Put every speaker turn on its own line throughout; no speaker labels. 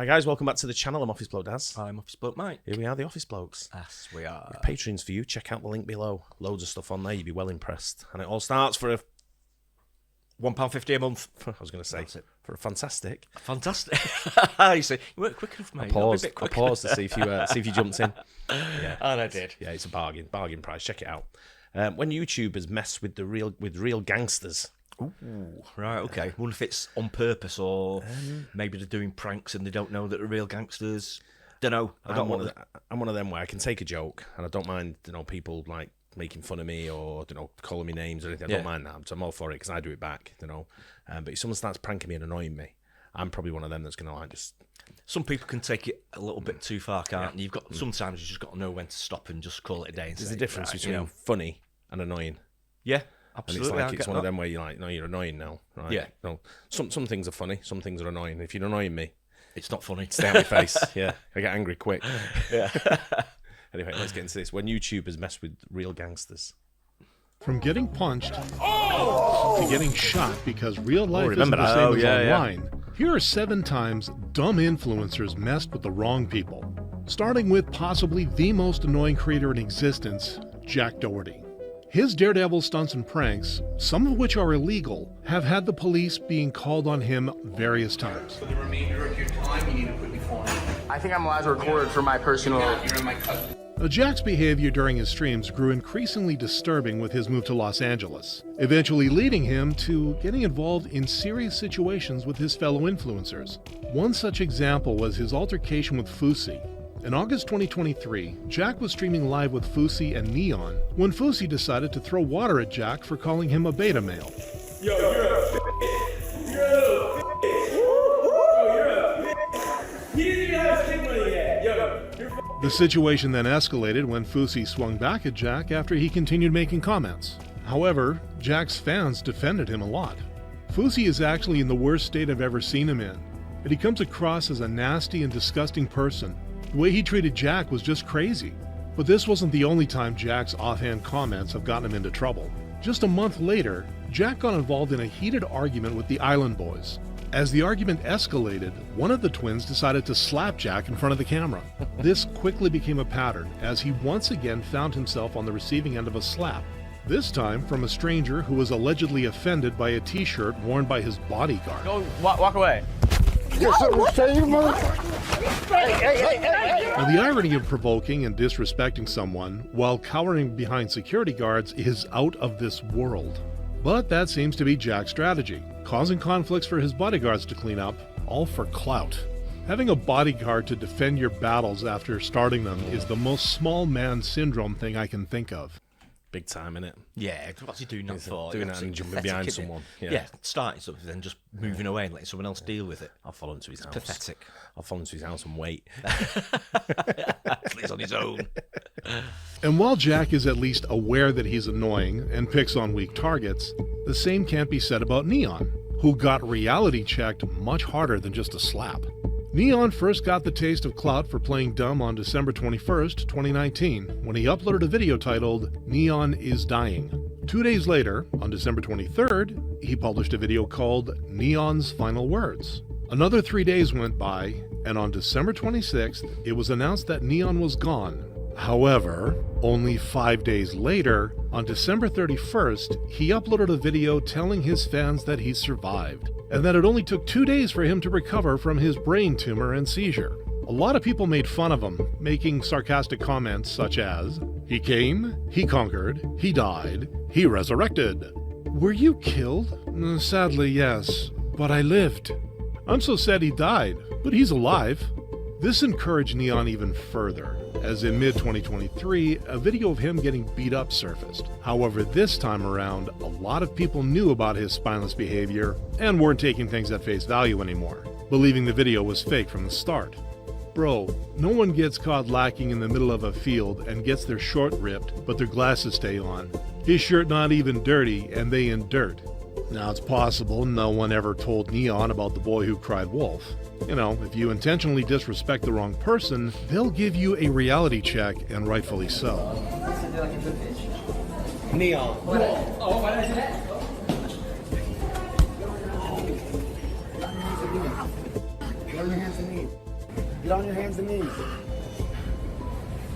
Hi guys, welcome back to the channel. I'm Office Bloke Daz.
I'm Office Bloke Mike.
Here we are, the Office Blokes.
Yes, we are.
With patrons for you. Check out the link below. Loads of stuff on there. You'll be well impressed. And it all starts for a
£1.50 a month.
I was going to say for a fantastic.
Fantastic. You see, you weren't quick enough, mate.
I paused to see if you jumped in. Yeah,
and I did.
Yeah, it's a bargain price. Check it out. When YouTubers mess with real gangsters.
Ooh, right, okay. Wonder if it's on purpose or maybe they're doing pranks and they don't know that they're real gangsters. Don't know.
I'm one of them where I can take a joke and I don't mind, people like making fun of me or calling me names or anything. I don't mind that. So I'm all for it because I do it back. But if someone starts pranking me and annoying me, I'm probably one of them that's gonna just.
Some people can take it a little bit too far, can't you? Sometimes you just got to know when to stop and just call it a day. And
There's a difference between funny and annoying.
Yeah. Absolutely,
and it's one of them where you're like, no, you're annoying now, right? Yeah. No, some things are funny, some things are annoying. If you're annoying me,
it's not funny.
Stay out of my face. Yeah, I get angry quick.
Yeah.
Anyway, let's get into this. When YouTubers mess with real gangsters.
From getting punched to getting shot because real life isn't the same as online. Here are 7 times dumb influencers messed with the wrong people. Starting with possibly the most annoying creator in existence, Jack Doherty. His daredevil stunts and pranks, some of which are illegal, have had the police being called on him various times.
For the remainder of your time, you need to put your phone in.
I think I'm allowed to record for my personal...
You're in my cut.
Jack's behavior during his streams grew increasingly disturbing with his move to Los Angeles, eventually leading him to getting involved in serious situations with his fellow influencers. One such example was his altercation with Fousey. In August 2023, Jack was streaming live with Fousey and Neon when Fousey decided to throw water at Jack for calling him a beta male.
Yo, you're a bitch. You're a bitch. You're a bitch. He didn't even have his kid money yet. Yo, you're
The situation then escalated when Fousey swung back at Jack after he continued making comments. However, Jack's fans defended him a lot. Fousey is actually in the worst state I've ever seen him in, and he comes across as a nasty and disgusting person. The way he treated Jack was just crazy. But this wasn't the only time Jack's offhand comments have gotten him into trouble. Just a month later, Jack got involved in a heated argument with the Island Boys. As the argument escalated, one of the twins decided to slap Jack in front of the camera. This quickly became a pattern as he once again found himself on the receiving end of a slap. This time from a stranger who was allegedly offended by a t-shirt worn by his bodyguard.
Go, walk away.
Now, the irony of provoking and disrespecting someone while cowering behind security guards is out of this world. But that seems to be Jack's strategy, causing conflicts for his bodyguards to clean up, all for clout. Having a bodyguard to defend your battles after starting them is the most small man syndrome thing I can think of.
Big time, innit?
Yeah, what's he doing that for?
Doing that and jumping behind someone.
Yeah, starting something, then just moving away and letting someone else deal with it.
I'll follow him to his house.
Pathetic.
I'll follow him to his house and wait.
He's on his own.
And while Jack is at least aware that he's annoying and picks on weak targets, the same can't be said about Neon, who got reality checked much harder than just a slap. Neon first got the taste of clout for playing dumb on December 21st, 2019, when he uploaded a video titled, "Neon is Dying." 2 days later, on December 23rd, he published a video called Neon's Final Words. Another 3 days went by, and on December 26th, it was announced that Neon was gone. However, only 5 days later, on December 31st, he uploaded a video telling his fans that he survived, and that it only took 2 days for him to recover from his brain tumor and seizure. A lot of people made fun of him, making sarcastic comments such as, "He came, he conquered, he died, he resurrected." Were you killed? Sadly, yes, but I lived. I'm so sad he died, but he's alive. This encouraged Neon even further, as in mid-2023, a video of him getting beat up surfaced. However, this time around, a lot of people knew about his spineless behavior and weren't taking things at face value anymore, believing the video was fake from the start. Bro, no one gets caught lacking in the middle of a field and gets their short ripped, but their glasses stay on. His shirt not even dirty, and they in dirt. Now, it's possible no one ever told Neon about the boy who cried wolf. If you intentionally disrespect the wrong person, they'll give you a reality check, and rightfully so.
Neon. Oh, why did I do that?
on your hands and knees.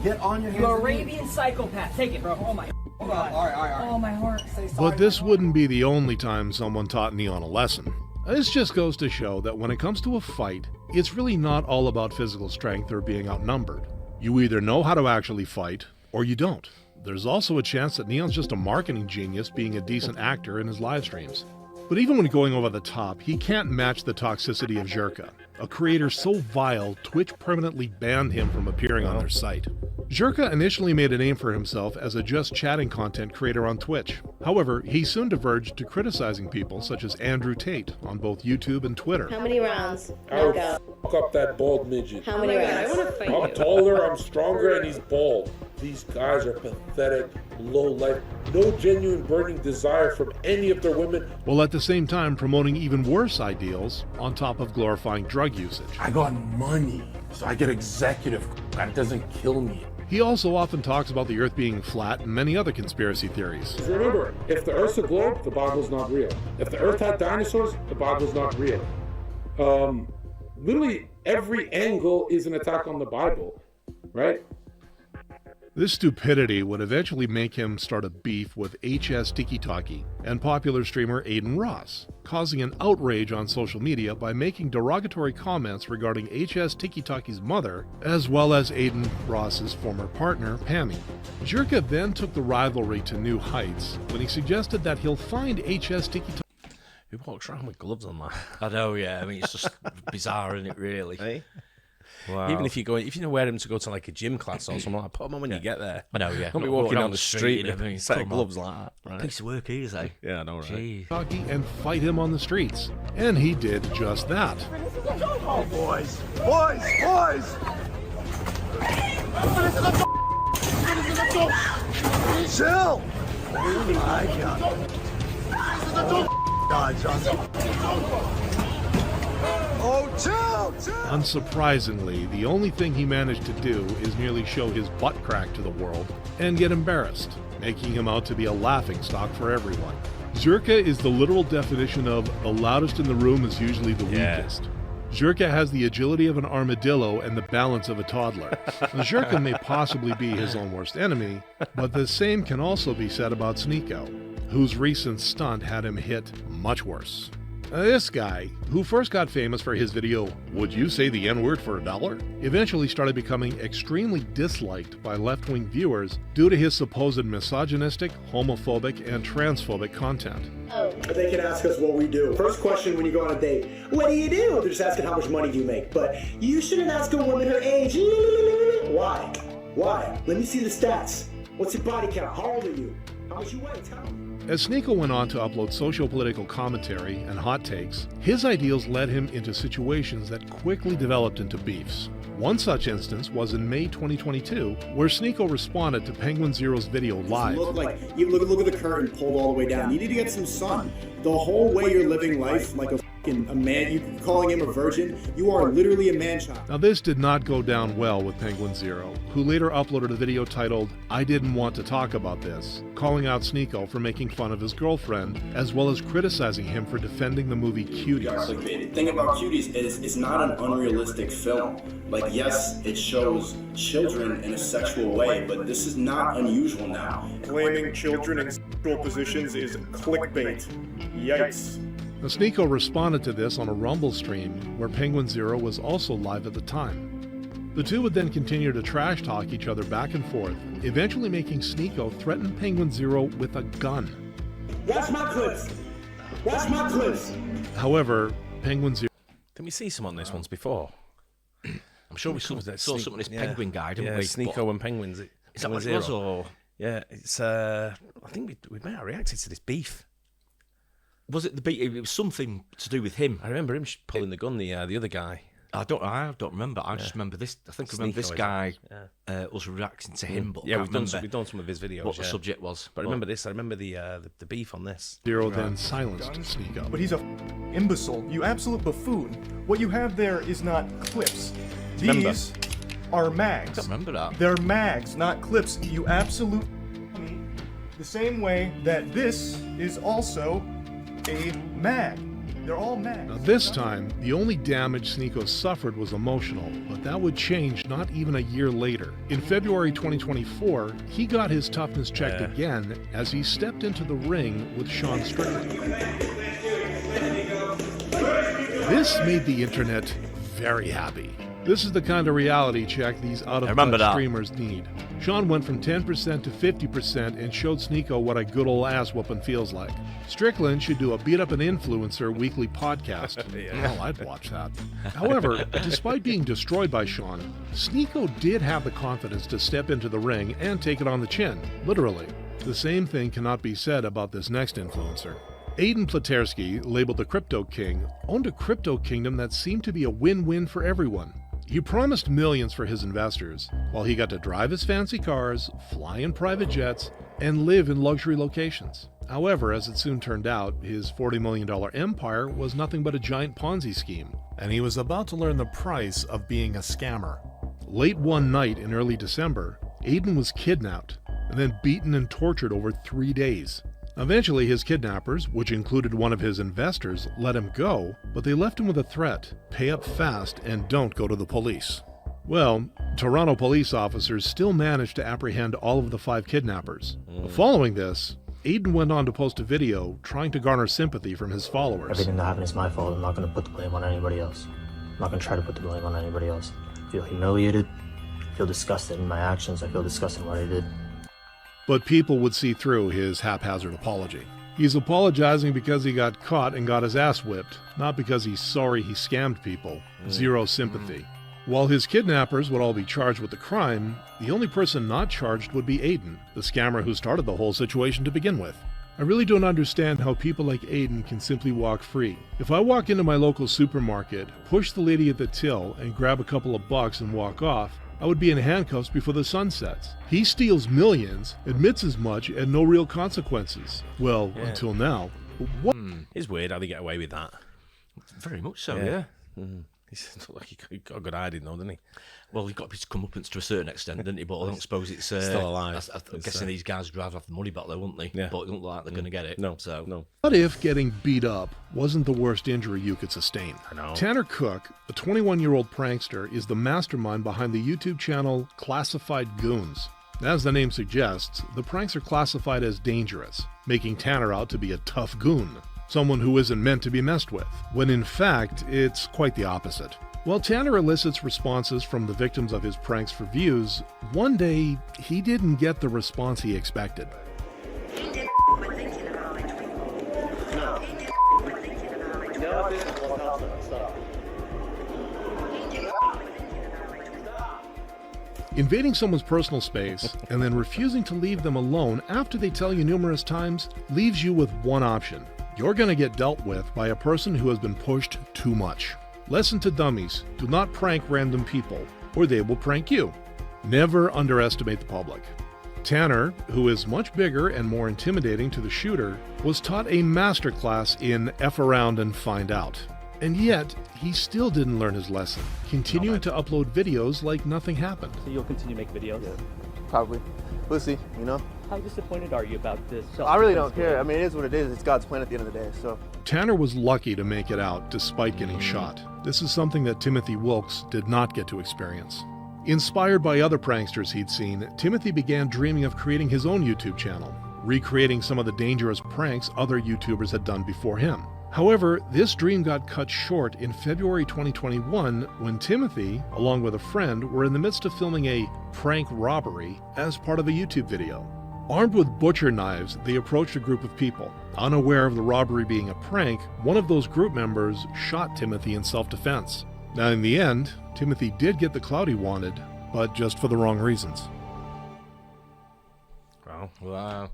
Get on your hands
You
and knees.
Arabian psychopath. Take it, bro. Oh my.
Hold on. All right.
Oh my heart. Say sorry.
But this wouldn't be the only time someone taught Neon a lesson. This just goes to show that when it comes to a fight, it's really not all about physical strength or being outnumbered. You either know how to actually fight, or you don't. There's also a chance that Neon's just a marketing genius being a decent actor in his live streams. But even when going over the top, he can't match the toxicity of Zherka, a creator so vile Twitch permanently banned him from appearing on their site. Zherka initially made a name for himself as a just chatting content creator on Twitch. However, he soon diverged to criticizing people such as Andrew Tate on both YouTube and Twitter.
How many rounds?
I would f*** up that bald midget.
How many rounds? I want to fight
I'm taller, I'm stronger, and he's bald. These guys are pathetic, low life, no genuine burning desire from any of their women.
While at the same time promoting even worse ideals on top of glorifying drug usage.
I got money, so I get executive, and it doesn't kill me.
He also often talks about the Earth being flat and many other conspiracy theories.
Remember, if the Earth's a globe, the Bible's not real. If the Earth had dinosaurs, the Bible's not real. Literally every angle is an attack on the Bible, right?
This stupidity would eventually make him start a beef with HS Tiki-Taki and popular streamer Aiden Ross, causing an outrage on social media by making derogatory comments regarding HS Tiki-Taki's mother, as well as Aiden Ross's former partner, Pammy. Zherka then took the rivalry to new heights when he suggested that he'll find HS Tiki-Taki.
Who walks around with gloves on that?
I know, yeah. I mean, it's just bizarre, isn't it, really?
Hey?
Wow.
Even if you wear them to go to like a gym class or something, like, put them on when you get there.
I know, yeah.
Don't be walking down the street
and
with a set of gloves like that. Right?
Piece of work he is, eh?
Yeah, I know, right?
Gee.
And fight him on the streets. And he did just that.
Oh, boys. Boys! Chill! Oh my God, Johnson. Oh, chill!
Unsurprisingly, the only thing he managed to do is merely show his butt crack to the world and get embarrassed, making him out to be a laughingstock for everyone. Zherka is the literal definition of the loudest in the room is usually the weakest. Zherka has the agility of an armadillo and the balance of a toddler. Zherka may possibly be his own worst enemy, but the same can also be said about Sneako, whose recent stunt had him hit much worse. This guy, who first got famous for his video, "Would you say the N-word for $1?" eventually started becoming extremely disliked by left-wing viewers due to his supposed misogynistic, homophobic, and transphobic content.
But they can ask us what we do. First question when you go on a date, what do you do? They're just asking how much money do you make. But you shouldn't ask a woman her age. Why? Let me see the stats. What's your body count? How old are you? How much you weigh? Tell me.
As Sneako went on to upload socio-political commentary and hot takes, his ideals led him into situations that quickly developed into beefs. One such instance was in May 2022, where Sneako responded to Penguin Zero's video live.
Look at the curtain pulled all the way down. You need to get some sun. The whole way you're living life like a man, you calling him a virgin, you are literally a man-child.
Now this did not go down well with Penguin Zero, who later uploaded a video titled, "I didn't want to talk about this," calling out Sneako for making fun of his girlfriend, as well as criticizing him for defending the movie Cuties.
The thing about Cuties is it's not an unrealistic film. Like, yes, it shows children in a sexual way, but this is not unusual now.
Claiming children in sexual positions is clickbait. Yikes.
Now, Sneako responded to this on a Rumble stream, where Penguin Zero was also live at the time. The two would then continue to trash talk each other back and forth, eventually making Sneako threaten Penguin Zero with a gun.
Watch my clips! Watch my clips!
However, Penguin Zero...
Didn't we see some on this once before?
I'm sure we saw some of this penguin guy, didn't we?
Sneako and penguins.
Is that what it was, or...?
Yeah, it's... I think we may have reacted to this beef.
Was it the beat? It was something to do with him.
I remember him pulling the gun. The other guy.
I don't remember. I just remember this. I think I remember this guy. Us reacting to him, but
we've done some of his videos.
What the subject was,
but I remember this. I remember the beef on this.
Zero then silenced Sneako.
But he's a imbecile. You absolute buffoon. What you have there is not clips. These are mags.
I don't remember that.
They're mags, not clips. You absolute. The same way that this is also a mag.
They're all men.
Now this time, the only damage Sneako suffered was emotional, but that would change not even a year later. In February 2024, he got his toughness checked again as he stepped into the ring with Sean Strickland. This made the internet very happy. This is the kind of reality check these out-of-touch streamers need. Sean went from 10% to 50% and showed Sneako what a good old ass whooping feels like. Strickland should do a Beat Up an Influencer weekly podcast. Hell, I'd watch that. However, despite being destroyed by Sean, Sneako did have the confidence to step into the ring and take it on the chin, literally. The same thing cannot be said about this next influencer. Aiden Platersky, labeled the Crypto King, owned a crypto kingdom that seemed to be a win-win for everyone. He promised millions for his investors, while he got to drive his fancy cars, fly in private jets, and live in luxury locations. However, as it soon turned out, his $40 million empire was nothing but a giant Ponzi scheme, and he was about to learn the price of being a scammer. Late one night in early December, Aiden was kidnapped, and then beaten and tortured over 3 days. Eventually, his kidnappers, which included one of his investors, let him go, but they left him with a threat: pay up fast and don't go to the police. Well, Toronto police officers still managed to apprehend all of the 5 kidnappers. Following this, Aiden went on to post a video trying to garner sympathy from his followers.
Everything that happened is my fault. I'm not going to put the blame on anybody else. I'm not going to try to put the blame on anybody else. I feel humiliated. I feel disgusted in my actions. I feel disgusted in what I did.
But people would see through his haphazard apology. He's apologizing because he got caught and got his ass whipped, not because he's sorry he scammed people. Zero sympathy. While his kidnappers would all be charged with the crime, the only person not charged would be Aiden, the scammer who started the whole situation to begin with. I really don't understand how people like Aiden can simply walk free. If I walk into my local supermarket, push the lady at the till, and grab a couple of bucks and walk off, I would be in handcuffs before the sun sets. He steals millions, admits as much, and no real consequences. Well, until now. What?
It's weird how they get away with that.
Very much so, yeah.
He's like he got a good hiding though, didn't he?
Well, he got his comeuppance to a certain extent, didn't he? But I don't suppose it's
still alive.
I'm guessing these guys would rather have the money back there, wouldn't they?
Yeah.
But it doesn't look like they're going to get it.
No,
so
no.
What if getting beat up wasn't the worst injury you could sustain?
I know.
Tanner Cook, a 21-year-old prankster, is the mastermind behind the YouTube channel Classified Goons. As the name suggests, the pranks are classified as dangerous, making Tanner out to be a tough goon, someone who isn't meant to be messed with, when in fact, it's quite the opposite. While Tanner elicits responses from the victims of his pranks for views, one day he didn't get the response he expected. Invading someone's personal space and then refusing to leave them alone after they tell you numerous times leaves you with one option. You're going to get dealt with by a person who has been pushed too much. Lesson to dummies: do not prank random people, or they will prank you. Never underestimate the public. Tanner, who is much bigger and more intimidating to the shooter, was taught a masterclass in F around and find out. And yet, he still didn't learn his lesson, continuing to upload videos like nothing happened.
So you'll continue to make videos?
Yeah, probably. We'll see, you know?
How disappointed are you about this?
I really don't care. I mean, it is what it is. It's God's plan at the end of the day, so.
Tanner was lucky to make it out despite getting shot. This is something that Timothy Wilkes did not get to experience. Inspired by other pranksters he'd seen, Timothy began dreaming of creating his own YouTube channel, recreating some of the dangerous pranks other YouTubers had done before him. However, this dream got cut short in February 2021 when Timothy, along with a friend, were in the midst of filming a prank robbery as part of a YouTube video. Armed with butcher knives, they approached a group of people. Unaware of the robbery being a prank, one of those group members shot Timothy in self-defense. Now, in the end, Timothy did get the clout he wanted, but just for the wrong reasons.
Wow.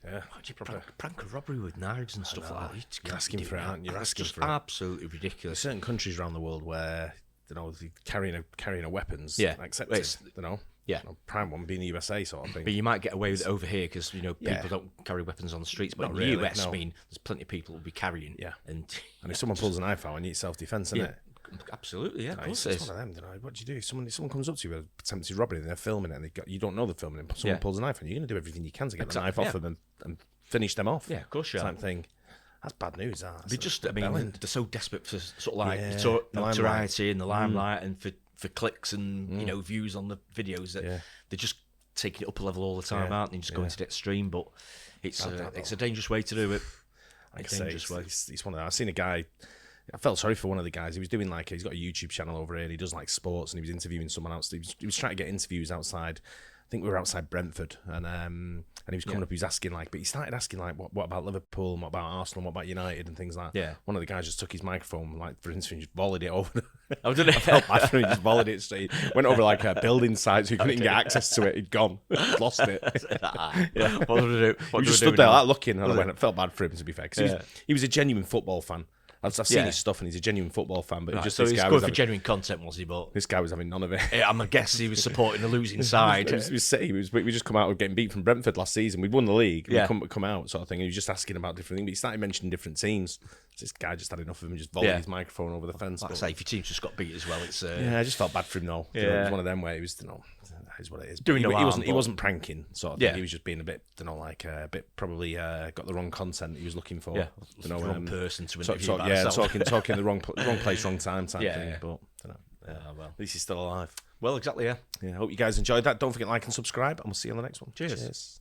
Yeah.
How'd you prank a robbery with knives and stuff like that?
You're asking for it, aren't you? You're asking for it.
Absolutely ridiculous.
There's certain countries around the world where, you know, carrying a weapons, accepted, you know.
Yeah,
prime one being the USA sort of thing.
But you might get away with it over here because, you know, people don't carry weapons on the streets. But
Not
in the
really,
US,
no.
I mean, there's plenty of people who will be carrying.
Yeah.
And
if someone pulls a knife out, I need self-defense, isn't it?
Absolutely, yeah.
It's one of them, you know. What do you do? If someone comes up to you with attempted robbery and they're filming it and you don't know they're filming it, someone pulls a knife and you're going to do everything you can to get the knife off them and finish them off.
Yeah, of course you are.
Type thing. That's bad news.
They just, I mean,
belling.
they're so desperate for sort of like
Yeah,
notoriety and the limelight and for clicks and, you know, views on the videos that they're just taking it up a level all the time, aren't they? Just going to the extreme, but it's a dangerous way to do it.
Like I say, it's one of them. I've seen a guy. I felt sorry for one of the guys. He was doing like he's got a YouTube channel over here and he does like sports and he was interviewing someone else. He was trying to get interviews outside. I think we were outside Brentford and he was coming up. He was asking like, but he started asking like, what about Liverpool? And what about Arsenal? And what about United and things like that. Yeah. One of the guys just took his microphone, like for instance, just volleyed it over.
Oh, did it?
I felt bad for him. He just volleyed it straight. Went over like a building site, so he couldn't even get access to it. He'd gone, lost it.
Yeah. What did we do?
He just stood there like looking, and I felt bad for him to be fair because he was a genuine football fan. I've seen his stuff, and he's a genuine football fan. But just
so
this
he's
guy
going for genuine content, was he? But
this guy was having none of it.
Yeah, I'm a guess he was supporting the losing side.
We just come out of getting beat from Brentford last season. We won the league. We come out sort of thing. And he was just asking about different things. But he started mentioning different teams. So this guy just had enough of him. Just volleyed his microphone over the fence.
Like I say, if your team's just got beat as well, it's
I just felt bad for him though.
Yeah,
it was one of them where he was, that is what it is.
Doing no harm,
he wasn't pranking sort of thing. He was just being a bit, like a bit probably got the wrong content he was looking for.
Yeah, the wrong person to interview.
Talking the wrong place, wrong time type thing. But
well,
at least he's still alive.
Well, exactly. Yeah.
I hope you guys enjoyed that. Don't forget to like and subscribe, and we'll see you on the next one.
Cheers.